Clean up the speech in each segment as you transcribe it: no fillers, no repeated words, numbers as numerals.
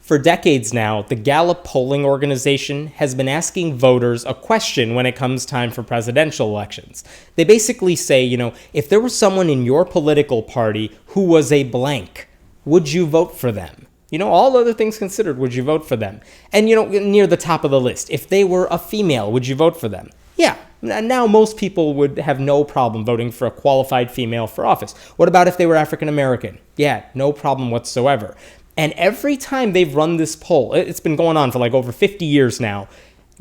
For decades now, the Gallup polling organization has been asking voters a question when it comes time for presidential elections. They basically say, if there was someone in your political party who was a blank, would you vote for them? All other things considered, would you vote for them? And, near the top of the list, if they were a female, would you vote for them? Yeah. Now most people would have no problem voting for a qualified female for office. What about if they were African American? Yeah, no problem whatsoever. And every time they've run this poll, it's been going on for like over 50 years now,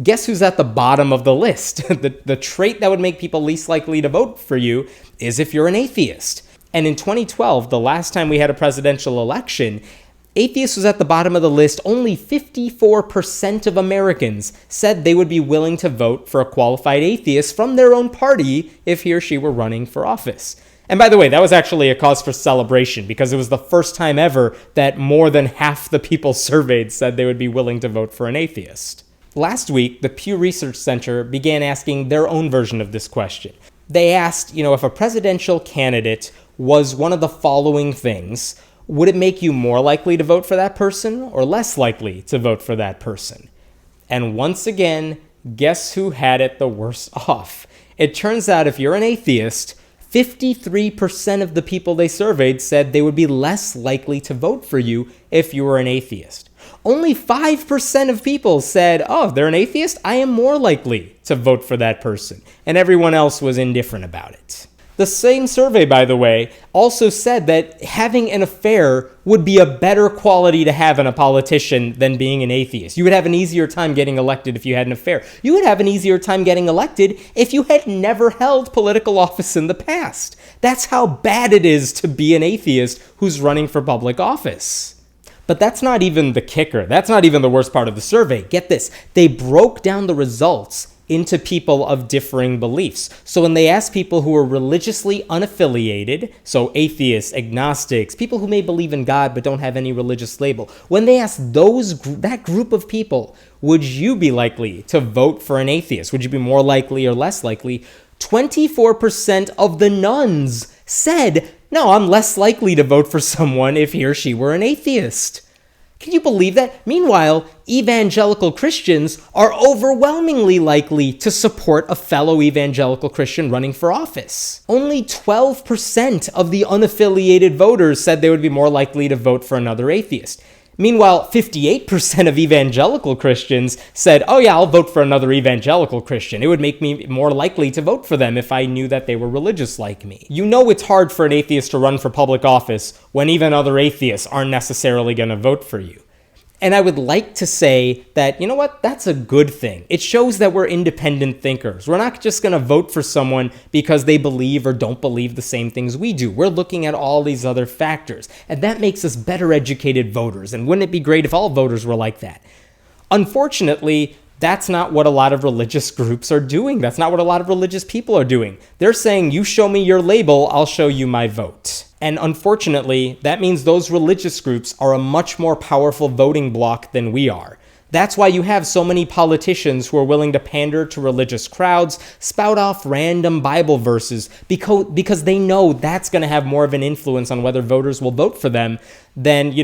guess who's at the bottom of the list? The trait that would make people least likely to vote for you is if you're an atheist. And in 2012, the last time we had a presidential election, atheist was at the bottom of the list. Only 54% of Americans said they would be willing to vote for a qualified atheist from their own party if he or she were running for office. And by the way, that was actually a cause for celebration because it was the first time ever that more than half the people surveyed said they would be willing to vote for an atheist. Last week, the Pew Research Center began asking their own version of this question. They asked, if a presidential candidate was one of the following things, would it make you more likely to vote for that person or less likely to vote for that person? And once again, guess who had it the worst off? It turns out if you're an atheist, 53% of the people they surveyed said they would be less likely to vote for you if you were an atheist. Only 5% of people said, they're an atheist? I am more likely to vote for that person. And everyone else was indifferent about it. The same survey, by the way, also said that having an affair would be a better quality to have in a politician than being an atheist. You would have an easier time getting elected if you had an affair. You would have an easier time getting elected if you had never held political office in the past. That's how bad it is to be an atheist who's running for public office. But that's not even the kicker. That's not even the worst part of the survey. Get this. They broke down the results into people of differing beliefs. So when they asked people who were religiously unaffiliated, so atheists, agnostics, people who may believe in God but don't have any religious label, when they asked that group of people, would you be likely to vote for an atheist? Would you be more likely or less likely? 24% of the nones said, no, I'm less likely to vote for someone if he or she were an atheist. Can you believe that? Meanwhile, evangelical Christians are overwhelmingly likely to support a fellow evangelical Christian running for office. Only 12% of the unaffiliated voters said they would be more likely to vote for another atheist. Meanwhile, 58% of evangelical Christians said, I'll vote for another evangelical Christian. It would make me more likely to vote for them if I knew that they were religious like me. It's hard for an atheist to run for public office when even other atheists aren't necessarily going to vote for you. And I would like to say that, that's a good thing. It shows that we're independent thinkers. We're not just going to vote for someone because they believe or don't believe the same things we do. We're looking at all these other factors, and that makes us better educated voters. And wouldn't it be great if all voters were like that? Unfortunately, that's not what a lot of religious groups are doing. That's not what a lot of religious people are doing. They're saying, you show me your label, I'll show you my vote. And unfortunately, that means those religious groups are a much more powerful voting bloc than we are. That's why you have so many politicians who are willing to pander to religious crowds, spout off random Bible verses, because they know that's going to have more of an influence on whether voters will vote for them than,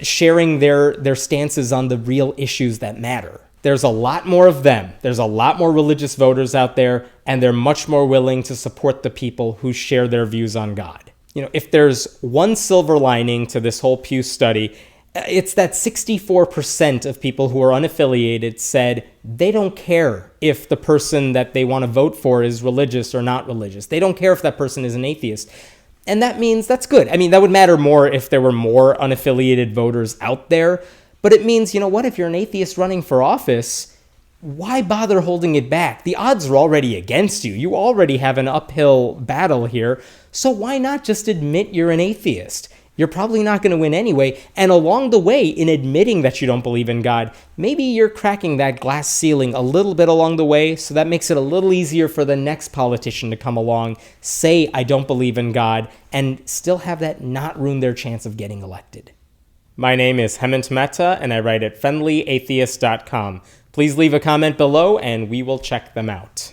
sharing their stances on the real issues that matter. There's a lot more of them. There's a lot more religious voters out there, and they're much more willing to support the people who share their views on God. If there's one silver lining to this whole Pew study, it's that 64% of people who are unaffiliated said they don't care if the person that they want to vote for is religious or not religious. They don't care if that person is an atheist. And that means that's good. That would matter more if there were more unaffiliated voters out there. But it means, if you're an atheist running for office, why bother holding it back? The odds are already against you. You already have an uphill battle here. So why not just admit you're an atheist? You're probably not going to win anyway. And along the way, in admitting that you don't believe in God, maybe you're cracking that glass ceiling a little bit along the way. So that makes it a little easier for the next politician to come along, say, I don't believe in God, and still have that not ruin their chance of getting elected. My name is Hemant Mehta, and I write at FenleyAtheist.com. Please leave a comment below, and we will check them out.